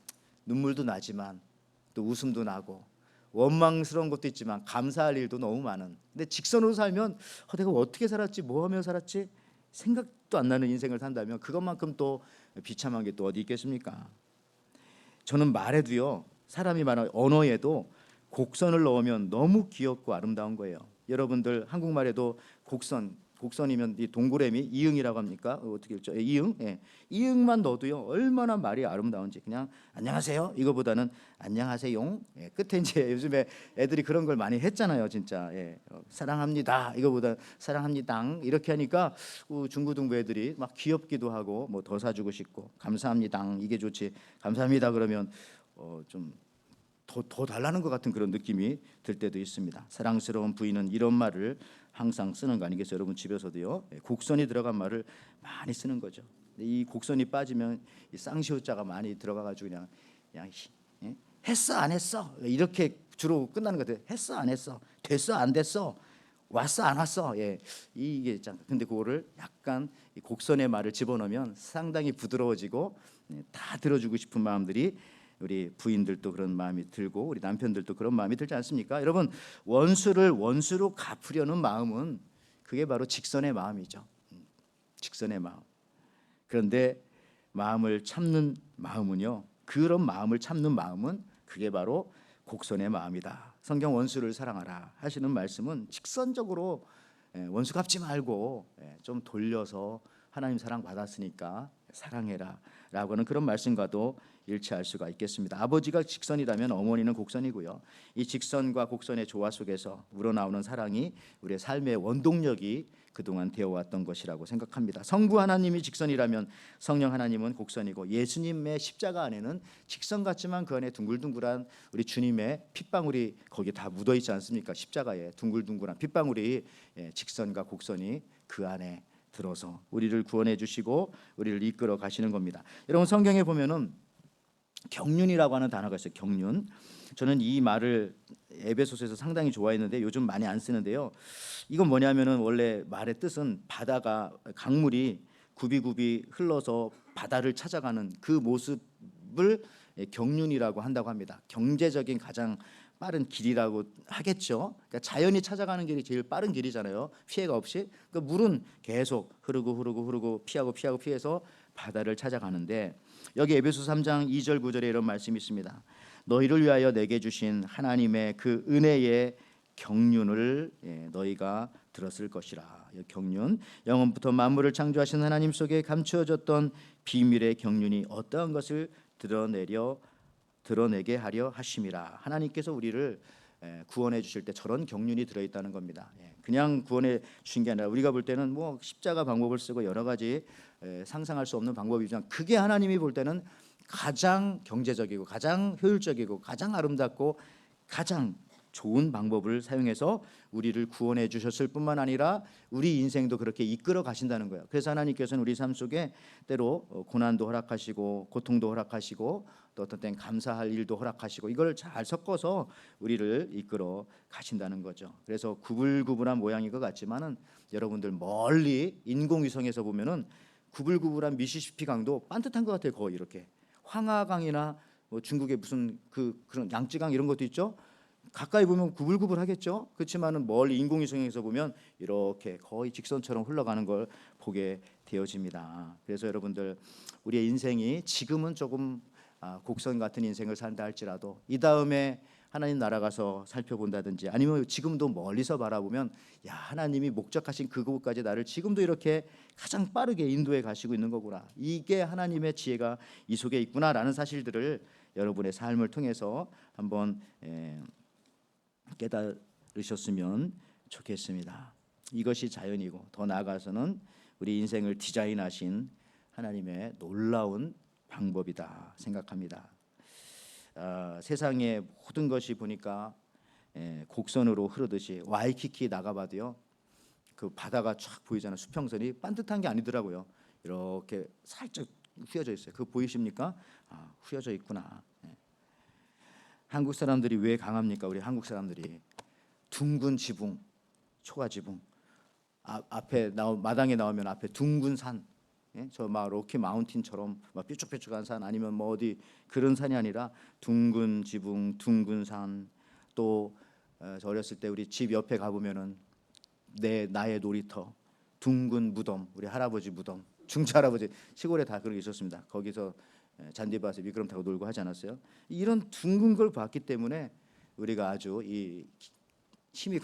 C: 눈물도 나지만 또 웃음도 나고 원망스러운 것도 있지만 감사할 일도 너무 많은. 근데 직선으로 살면 내가 어떻게 살았지, 뭐 하며 살았지, 생각도 안 나는 인생을 산다면 그것만큼 또 비참한 게 또 어디 있겠습니까? 저는 말에도요, 사람이 말하는 언어에도 곡선을 넣으면 너무 귀엽고 아름다운 거예요. 여러분들 한국말에도 곡선이면 이 동그라미 이응이라고 합니까? 어떻게 읽죠? 이응. 이응만 넣어도요 얼마나 말이 아름다운지. 그냥 안녕하세요 이거보다는 안녕하세요. 끝에 이제 요즘에 애들이 그런 걸 많이 했잖아요, 진짜. 사랑합니다 이거보다 사랑합니다 이렇게 하니까 중고등부 애들이 막 귀엽기도 하고 뭐 더 사주고 싶고, 감사합니다 이게 좋지, 감사합니다 그러면 좀 더 달라는 것 같은 그런 느낌이 들 때도 있습니다. 사랑스러운 부인은 이런 말을 항상 쓰는 거 아니겠어요? 여러분 집에서도요 곡선이 들어간 말을 많이 쓰는 거죠. 이 곡선이 빠지면 이 쌍시옷자가 많이 들어가가지고 그냥 했어 안 했어 이렇게 주로 끝나는 것 같아요. 했어 안 했어, 됐어 안 됐어, 왔어 안 왔어. 이게 근데 그거를 약간 이 곡선의 말을 집어넣으면 상당히 부드러워지고 다 들어주고 싶은 마음들이, 우리 부인들도 그런 마음이 들고 우리 남편들도 그런 마음이 들지 않습니까? 여러분, 원수를 원수로 갚으려는 마음은 그게 바로 직선의 마음이죠. 직선의 마음. 그런데 마음을 참는 마음은요, 그런 마음을 참는 마음은 그게 바로 곡선의 마음이다. 성경 원수를 사랑하라 하시는 말씀은 직선적으로 원수 갚지 말고 좀 돌려서 하나님 사랑 받았으니까 사랑해라 라고 하는 그런 말씀과도 일치할 수가 있겠습니다. 아버지가 직선이라면 어머니는 곡선이고요. 이 직선과 곡선의 조화 속에서 우러나오는 사랑이 우리의 삶의 원동력이 그동안 되어왔던 것이라고 생각합니다. 성부 하나님이 직선이라면 성령 하나님은 곡선이고, 예수님의 십자가 안에는 직선 같지만 그 안에 둥글둥글한 우리 주님의 핏방울이 거기 다 묻어 있지 않습니까? 십자가에 둥글둥글한 핏방울이, 직선과 곡선이 그 안에 들어서 우리를 구원해 주시고 우리를 이끌어 가시는 겁니다. 여러분, 성경에 보면은 경륜이라고 하는 단어가 있어요. 경륜. 저는 이 말을 에베소서에서 상당히 좋아했는데 요즘 많이 안 쓰는데요. 이건 뭐냐면은 원래 말의 뜻은 바다가, 강물이 굽이굽이 흘러서 바다를 찾아가는 그 모습을 경륜이라고 한다고 합니다. 경제적인 가장 빠른 길이라고 하겠죠. 그러니까 자연이 찾아가는 길이 제일 빠른 길이잖아요. 피해가 없이. 그러니까 물은 계속 흐르고 피해서 바다를 찾아가는데, 여기 에베소 3장 2절 9절에 이런 말씀이 있습니다. 너희를 위하여 내게 주신 하나님의 그 은혜의 경륜을 너희가 들었을 것이라. 경륜, 영원부터 만물을 창조하신 하나님 속에 감추어졌던 비밀의 경륜이 어떠한 것을 드러내게 하려 하심이라. 하나님께서 우리를 구원해 주실 때 저런 경륜이 들어있다는 겁니다. 그냥 구원해 주신 게 아니라 우리가 볼 때는 뭐 십자가 방법을 쓰고 여러 가지 상상할 수 없는 방법이지만, 그게 하나님이 볼 때는 가장 경제적이고 가장 효율적이고 가장 아름답고 가장 좋은 방법을 사용해서 우리를 구원해 주셨을 뿐만 아니라 우리 인생도 그렇게 이끌어 가신다는 거예요. 그래서 하나님께서는 우리 삶 속에 때로 고난도 허락하시고 고통도 허락하시고 또 어떤 땐 감사할 일도 허락하시고 이걸 잘 섞어서 우리를 이끌어 가신다는 거죠. 그래서 구불구불한 모양인 것 같지만은 여러분들 멀리 인공위성에서 보면은 구불구불한 미시시피 강도 반듯한 것 같아요. 거의 이렇게 황하강이나 뭐 중국의 무슨 그런 양쯔강 이런 것도 있죠. 가까이 보면 구불구불하겠죠. 그렇지만은 멀리 인공위성에서 보면 이렇게 거의 직선처럼 흘러가는 걸 보게 되어집니다. 그래서 여러분들 우리의 인생이 지금은 조금 곡선 같은 인생을 산다 할지라도 이 다음에 하나님 나라 가서 살펴본다든지 아니면 지금도 멀리서 바라보면 야 하나님이 목적하신 그곳까지 나를 지금도 이렇게 가장 빠르게 인도해 가시고 있는 거구나. 이게 하나님의 지혜가 이 속에 있구나라는 사실들을 여러분의 삶을 통해서 한번 깨달으셨으면 좋겠습니다. 이것이 자연이고 더 나아가서는 우리 인생을 디자인하신 하나님의 놀라운 방법이다 생각합니다. 세상의 모든 것이 보니까 곡선으로 흐르듯이 와이키키 나가봐도요 그 바다가 쫙 보이잖아요. 수평선이 반듯한 게 아니더라고요. 이렇게 살짝 휘어져 있어요. 그거 보이십니까? 휘어져 있구나. 한국 사람들이 왜 강합니까? 우리 한국 사람들이 둥근 지붕, 초가 지붕 앞에 마당에 나오면 앞에 둥근 산, 저 막 로키 마운틴처럼 막 뾰족뾰족한 산 아니면 뭐 어디 그런 산이 아니라 둥근 지붕, 둥근 산. 또 저 어렸을 때 우리 집 옆에 가보면은 나의 놀이터, 둥근 무덤, 우리 할아버지 무덤, 중차 할아버지 시골에 다 그런 게 있었습니다. 거기서 잔디밭에 미끄럼 타고 놀고 하지 않았어요? 이런 둥근 걸 봤기 때문에 우리가 아주 이 힘이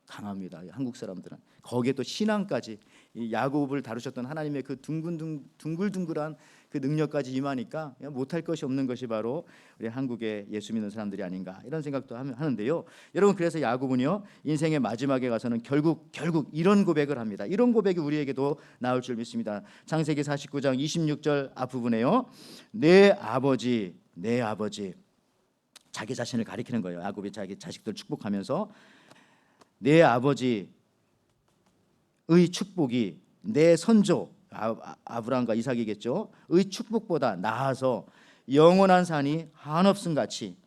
C: 강합니다. 한국 사람들은 거기에 또 신앙까지 이 야곱을 다루셨던 하나님의 그 둥글둥글한 그 능력까지 임하니까 못할 것이 없는 것이 바로 우리 한국의 예수 믿는 사람들이 아닌가 이런 생각도 하는데요. 여러분 그래서 야곱은요 인생의 마지막에 가서는 결국 이런 고백을 합니다. 이런 고백이 우리에게도 나올 줄 믿습니다. 창세기 49장 26절 앞부분에요. 내 아버지 자기 자신을 가리키는 거예요. 야곱이 자기 자식들 축복하면서 내 아버지의 축복이 내 선조 아브라함과 이삭이겠죠. 의 축복보다 나아서 영원한 산이 한없음 같이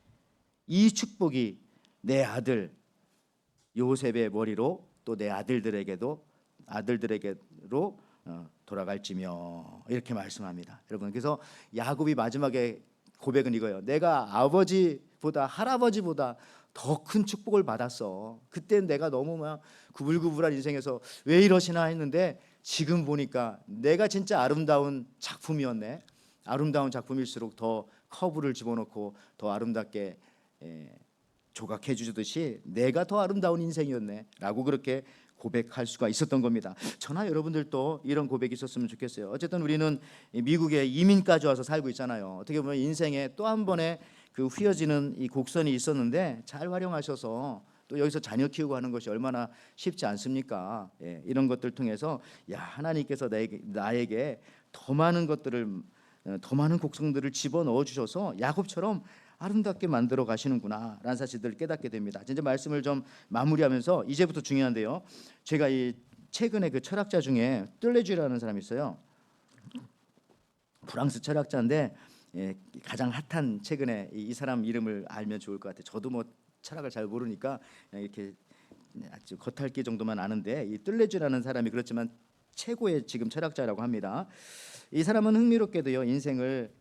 C: 이 축복이 내 아들 요셉의 머리로 또 내 아들들에게로 돌아갈지며 이렇게 말씀합니다. 여러분 그래서 야곱이 마지막에 고백은 이거예요. 내가 아버지보다 할아버지보다 더 큰 축복을 받았어. 그땐 내가 너무 막 구불구불한 인생에서 왜 이러시나 했는데 지금 보니까 내가 진짜 아름다운 작품이었네. 아름다운 작품일수록 더 커브를 집어넣고 더 아름답게 조각해 주듯이 내가 더 아름다운 인생이었네 라고 그렇게 고백할 수가 있었던 겁니다. 저나 여러분들도 이런 고백이 있었으면 좋겠어요. 어쨌든 우리는 미국에 이민까지 와서 살고 있잖아요. 어떻게 보면 인생에 또 한 번의 그 휘어지는 이 곡선이 있었는데 잘 활용하셔서 또 여기서 자녀 키우고 하는 것이 얼마나 쉽지 않습니까? 이런 것들 통해서 야 하나님께서 나에게 더 많은 곡선들을 집어넣어 주셔서 야곱처럼 아름답게 만들어 가시는구나 라는 사실들을 깨닫게 됩니다. 진짜 말씀을 좀 마무리하면서 이제부터 중요한데요. 제가 이 최근에 그 철학자 중에 뜰레주라는 사람이 있어요. 프랑스 철학자인데 가장 핫한 최근에 이 사람 이름을 알면 좋을 것 같아요. 저도 뭐 철학을 잘 모르니까 이렇게 아주 겉핥기 정도만 아는데 이 뜰레주라는 사람이 그렇지만 최고의 지금 철학자라고 합니다. 이 사람은 흥미롭게도요 인생을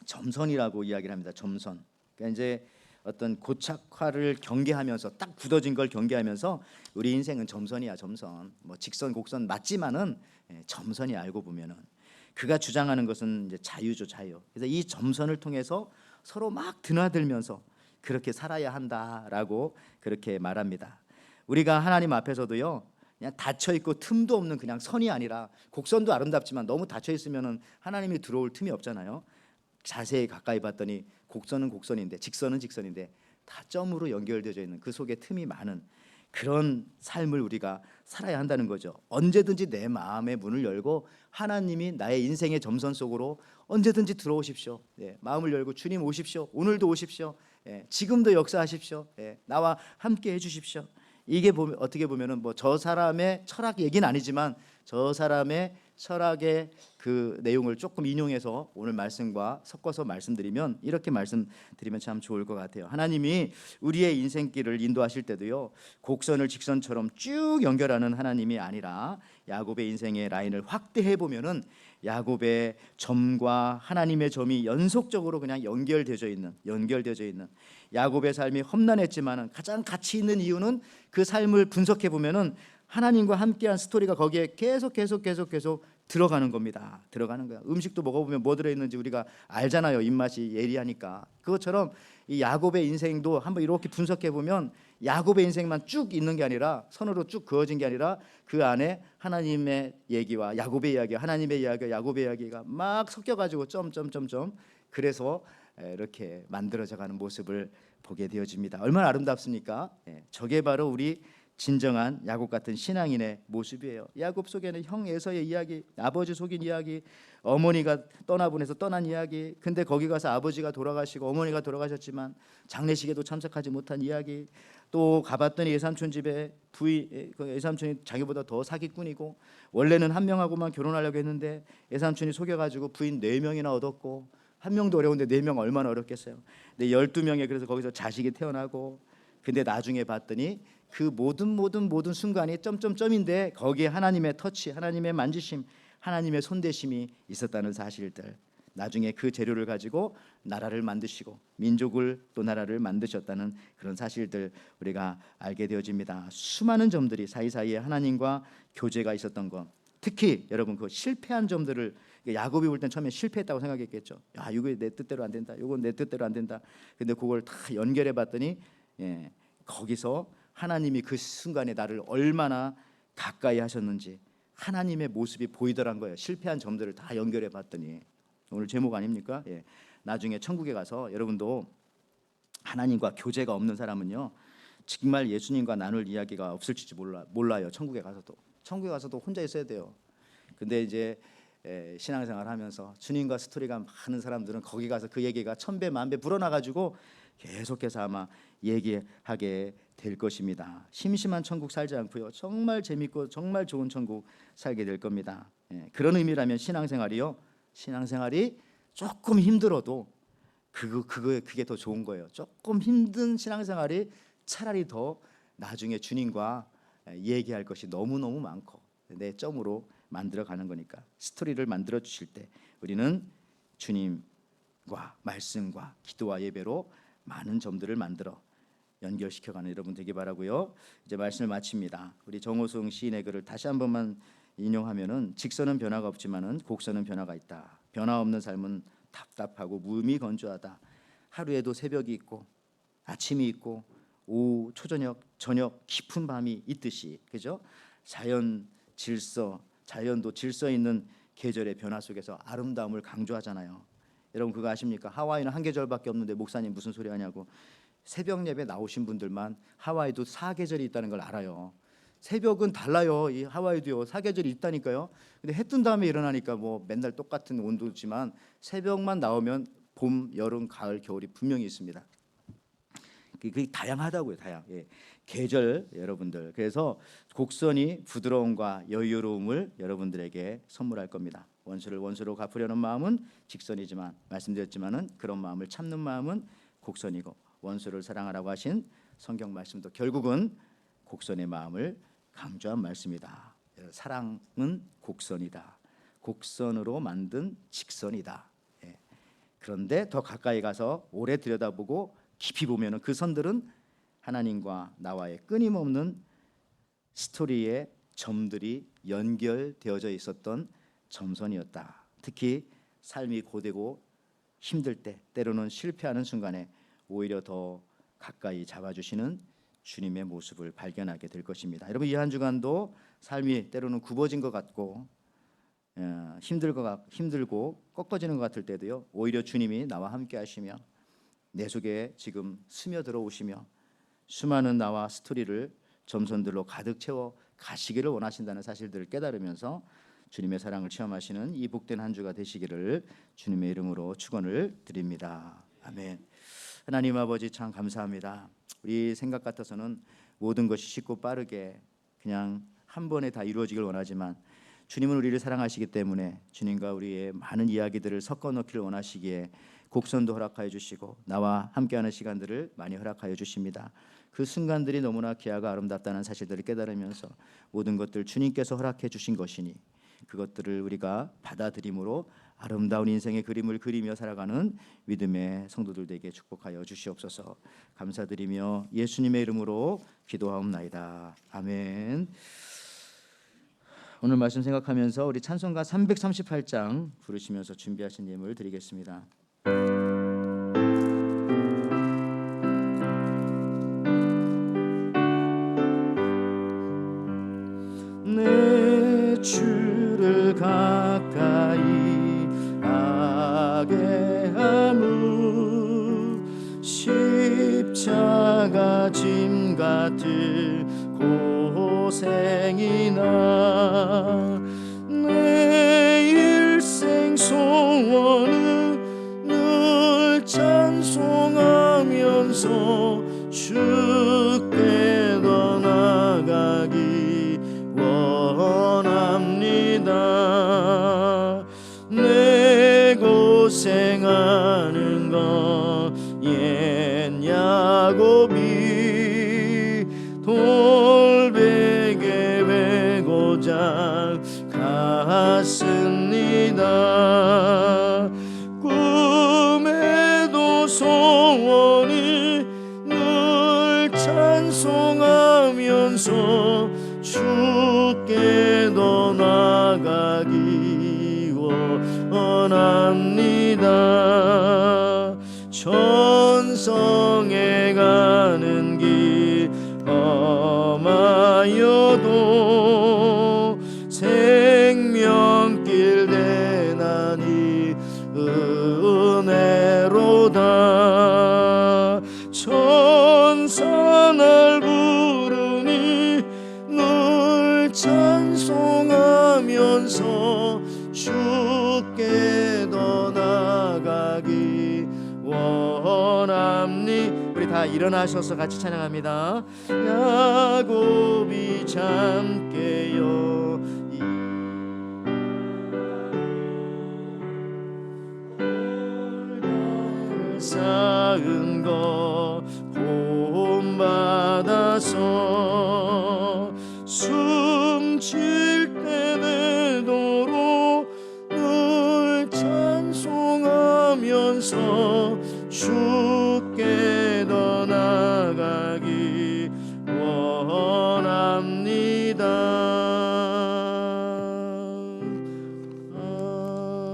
C: 점선이라고 이야기를 합니다. 점선. 그러니까 이제 어떤 고착화를 경계하면서 딱 굳어진 걸 경계하면서 우리 인생은 점선이야 점선. 뭐 직선 곡선 맞지만은 점선이 알고 보면은 그가 주장하는 것은 이제 자유죠 자유. 그래서 이 점선을 통해서 서로 막 드나들면서 그렇게 살아야 한다라고 그렇게 말합니다. 우리가 하나님 앞에서도요 그냥 닫혀 있고 틈도 없는 그냥 선이 아니라 곡선도 아름답지만 너무 닫혀 있으면은 하나님이 들어올 틈이 없잖아요. 자세히 가까이 봤더니 곡선은 곡선인데 직선은 직선인데 다 점으로 연결되어 있는 그 속에 틈이 많은 그런 삶을 우리가 살아야 한다는 거죠. 언제든지 내 마음의 문을 열고 하나님이 나의 인생의 점선 속으로 언제든지 들어오십시오. 마음을 열고 주님 오십시오. 오늘도 오십시오. 예, 지금도 역사하십시오. 예, 나와 함께 해주십시오. 이게 보면 어떻게 보면은 뭐 저 사람의 철학 얘기는 아니지만 저 사람의 철학의 그 내용을 조금 인용해서 오늘 말씀과 섞어서 말씀드리면 이렇게 말씀드리면 참 좋을 것 같아요. 하나님이 우리의 인생길을 인도하실 때도요, 곡선을 직선처럼 쭉 연결하는 하나님이 아니라 야곱의 인생의 라인을 확대해 보면은 야곱의 점과 하나님의 점이 연속적으로 그냥 연결되어져 있는 야곱의 삶이 험난했지만은 가장 가치 있는 이유는 그 삶을 분석해 보면은 하나님과 함께한 스토리가 거기에 계속 들어가는 겁니다. 들어가는 거야. 음식도 먹어보면 뭐 들어있는지 우리가 알잖아요. 입맛이 예리하니까. 그것처럼 이 야곱의 인생도 한번 이렇게 분석해 보면 야곱의 인생만 쭉 있는 게 아니라 선으로 쭉 그어진 게 아니라 그 안에 하나님의 얘기와 야곱의 이야기, 하나님의 이야기와 야곱의 이야기가 막 섞여가지고 점점점점 그래서 이렇게 만들어져가는 모습을 보게 되어집니다. 얼마나 아름답습니까? 저게 바로 우리 진정한 야곱 같은 신앙인의 모습이에요. 야곱 속에는 형 에서의 이야기, 아버지 속인 이야기, 어머니가 떠나보내서 떠난 이야기. 근데 거기 가서 아버지가 돌아가시고 어머니가 돌아가셨지만 장례식에도 참석하지 못한 이야기. 또 가봤더니 외삼촌 집에 그 외삼촌이 자기보다 더 사기꾼이고 원래는 한 명하고만 결혼하려고 했는데 외삼촌이 속여가지고 부인 4명이나 얻었고 한 명도 어려운데 4명 얼마나 어렵겠어요. 근데 12명에 그래서 거기서 자식이 태어나고 근데 나중에 봤더니 그 모든 순간이 점점점인데 거기에 하나님의 터치, 하나님의 만지심, 하나님의 손대심이 있었다는 사실들. 나중에 그 재료를 가지고 나라를 만드시고 민족을 또 나라를 만드셨다는 그런 사실들 우리가 알게 되어집니다. 수많은 점들이 사이사이에 하나님과 교제가 있었던 것. 특히 여러분 그 실패한 점들을 야곱이 볼 땐 처음에 실패했다고 생각했겠죠. 야, 이거 내 뜻대로 안 된다. 이건 내 뜻대로 안 된다. 근데 그걸 다 연결해 봤더니 거기서 하나님이 그 순간에 나를 얼마나 가까이 하셨는지 하나님의 모습이 보이더란 거예요. 실패한 점들을 다 연결해 봤더니 오늘 제목 아닙니까? 나중에 천국에 가서 여러분도 하나님과 교제가 없는 사람은요 정말 예수님과 나눌 이야기가 없을지 몰라요. 천국에 가서도 혼자 있어야 돼요. 근데 이제 신앙생활 하면서 주님과 스토리가 많은 사람들은 거기 가서 그 얘기가 천배 만배 불어나가지고 계속해서 아마 얘기하게 될 것입니다. 심심한 천국 살지 않고요. 정말 재밌고 정말 좋은 천국 살게 될 겁니다. 그런 의미라면 신앙생활이 조금 힘들어도 그게 더 좋은 거예요. 조금 힘든 신앙생활이 차라리 더 나중에 주님과 얘기할 것이 너무너무 많고 내 점으로 만들어가는 거니까 스토리를 만들어 주실 때 우리는 주님과 말씀과 기도와 예배로 많은 점들을 만들어 연결시켜가는 여러분 되기 바라고요. 이제 말씀을 마칩니다. 우리 정호승 시인의 글을 다시 한 번만 인용하면은 직선은 변화가 없지만은 곡선은 변화가 있다. 변화 없는 삶은 답답하고 무미건조하다. 하루에도 새벽이 있고 아침이 있고 오후 초저녁 저녁 깊은 밤이 있듯이 그죠? 자연도 질서 있는 계절의 변화 속에서 아름다움을 강조하잖아요. 여러분 그거 아십니까? 하와이는 한 계절밖에 없는데 목사님 무슨 소리 하냐고. 새벽 예배 나오신 분들만 하와이도 4계절이 있다는 걸 알아요. 새벽은 달라요. 이 하와이도요. 4계절이 있다니까요. 근데 해 뜬 다음에 일어나니까 뭐 맨날 똑같은 온도지만 새벽만 나오면 봄, 여름, 가을, 겨울이 분명히 있습니다. 그게 다양하다고요. 계절 여러분들. 그래서 곡선이 부드러움과 여유로움을 여러분들에게 선물할 겁니다. 원수를 원수로 갚으려는 마음은 직선이지만 말씀드렸지만은 그런 마음을 참는 마음은 곡선이고 원수를 사랑하라고 하신 성경 말씀도 결국은 곡선의 마음을 강조한 말씀이다. 사랑은 곡선이다. 곡선으로 만든 직선이다. 그런데 더 가까이 가서 오래 들여다보고 깊이 보면은 그 선들은 하나님과 나와의 끊임없는 스토리의 점들이 연결되어져 있었던 점선이었다. 특히 삶이 고되고 힘들 때, 때로는 실패하는 순간에 오히려 더 가까이 잡아주시는 주님의 모습을 발견하게 될 것입니다. 여러분 이 한 주간도 삶이 때로는 굽어진 것 같고 힘들고 꺾어지는 것 같을 때도요. 오히려 주님이 나와 함께 하시며 내 속에 지금 스며들어 오시며 수많은 나와 스토리를 점선들로 가득 채워 가시기를 원하신다는 사실들을 깨달으면서 주님의 사랑을 체험하시는 이 복된 한 주가 되시기를 주님의 이름으로 축원을 드립니다. 아멘. 하나님 아버지 참 감사합니다. 우리 생각 같아서는 모든 것이 쉽고 빠르게 그냥 한 번에 다 이루어지길 원하지만 주님은 우리를 사랑하시기 때문에 주님과 우리의 많은 이야기들을 섞어 넣기를 원하시기에 곡선도 허락하여 주시고 나와 함께하는 시간들을 많이 허락하여 주십니다. 그 순간들이 너무나 귀하고 아름답다는 사실들을 깨달으면서 모든 것들 주님께서 허락해 주신 것이니 그것들을 우리가 받아들임으로 아름다운 인생의 그림을 그리며 살아가는 믿음의 성도들 되게 축복하여 주시옵소서. 감사드리며 예수님의 이름으로 기도하옵나이다. 아멘. 오늘 말씀 생각하면서 우리 찬송가 338장 부르시면서 준비하신 예물 드리겠습니다. 내 주를 가까이 하게 하무 십자가 짐 같은 고생이나 내 일생 소원은 늘 찬송하면서 주께 더 나아가기 원합니다. 내 고생하는 것 옛 야곱이 돌베개 베고자 갔습니다. 꿈에도 소원이 늘 찬송하면서 주께 더 나아가기 원합니다. 천성에 가는 길 험하여도 생명길 대나니 은혜로다. 천사 날 부르니 늘 찬송하면서 주께 더 나아가기 원합니. 우리 다 일어나셔서 같이 찬양합니다. 야곱이 잠 깨어 쌓은 것 본받아서 숨쉴 때 되도록 늘 찬송하면서 주께 더 나아가기 원합니다.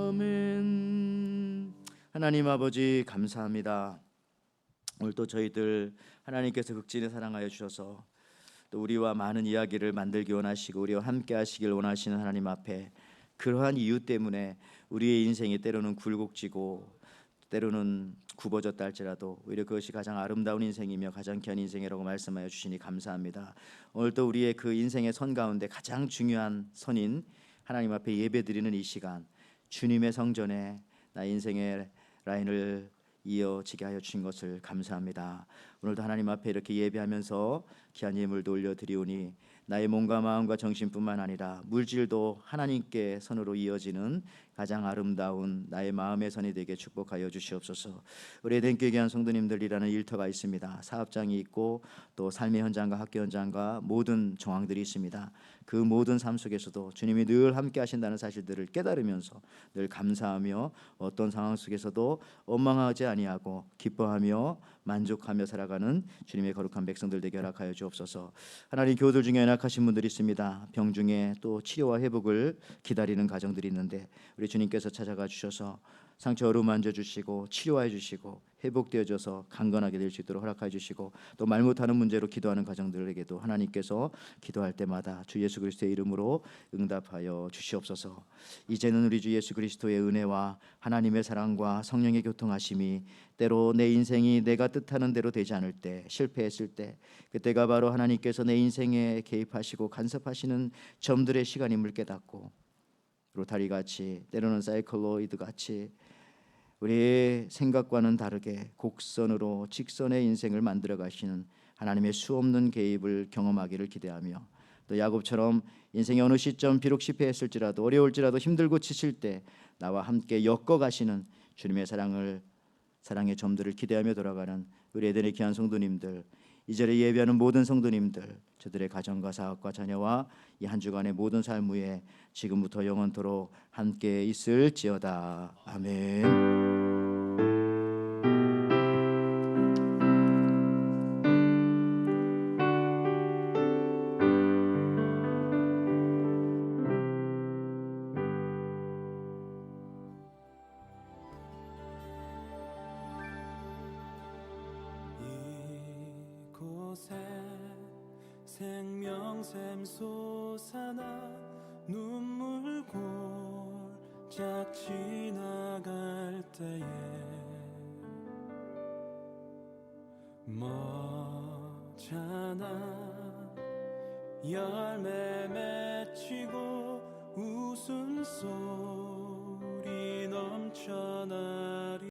C: 아멘. 하나님 아버지 감사합니다. 오늘 또 저희들 하나님께서 극진히 사랑하여 주셔서 또 우리와 많은 이야기를 만들기 원하시고 우리와 함께 하시길 원하시는 하나님 앞에 그러한 이유 때문에 우리의 인생이 때로는 굴곡지고 때로는 굽어졌다 할지라도 오히려 그것이 가장 아름다운 인생이며 가장 귀한 인생이라고 말씀하여 주시니 감사합니다. 오늘 또 우리의 그 인생의 선 가운데 가장 중요한 선인 하나님 앞에 예배드리는 이 시간, 주님의 성전에 나 인생의 라인을 이어지게 하여 주신 것을 감사합니다. 오늘도 하나님 앞에 이렇게 예배하면서 귀한 예물도 올려드리오니 나의 몸과 마음과 정신뿐만 아니라 물질도 하나님께 선으로 이어지는 가장 아름다운 나의 마음의 선이 되게 축복하여 주시옵소서. 우리 에덴교회 귀한 성도님들이라는 일터가 있습니다. 사업장이 있고 또 삶의 현장과 학교 현장과 모든 정황들이 있습니다. 그 모든 삶 속에서도 주님이 늘 함께 하신다는 사실들을 깨달으면서 늘 감사하며 어떤 상황 속에서도 원망하지 아니하고 기뻐하며 만족하며 살아가는 주님의 거룩한 백성들 되게 허락하여 주옵소서. 하나님, 교우들 중에 연약하신 분들이 있습니다. 병 중에 또 치료와 회복을 기다리는 가정들이 있는데 우리 주님께서 찾아가 주셔서 상처 어루만져 주시고 치료해 주시고 회복되어져서 강건하게 될 수 있도록 허락해 주시고 또 말 못하는 문제로 기도하는 가정들에게도 하나님께서 기도할 때마다 주 예수 그리스도의 이름으로 응답하여 주시옵소서. 이제는 우리 주 예수 그리스도의 은혜와 하나님의 사랑과 성령의 교통하심이 때로 내 인생이 내가 뜻하는 대로 되지 않을 때, 실패했을 때, 그때가 바로 하나님께서 내 인생에 개입하시고 간섭하시는 점들의 시간임을 깨닫고 로타리같이 때로는 사이클로이드같이 우리의 생각과는 다르게 곡선으로 직선의 인생을 만들어 가시는 하나님의 수없는 개입을 경험하기를 기대하며, 또 야곱처럼 인생의 어느 시점 비록 실패했을지라도 어려울지라도 힘들고 지칠 때 나와 함께 엮어 가시는 주님의 사랑의 점들을 기대하며 돌아가는 우리 에덴의 귀한 성도님들, 이 자리에 예배하는 모든 성도님들, 저들의 가정과 사업과 자녀와 이 한 주간의 모든 삶 위에 지금부터 영원토록 함께 있을지어다. 아멘.
D: 이곳에 생명샘 솟아나 눈물 골짝 지나갈 때에 머잖아 열매 맺히고 웃음소리 넘쳐나리.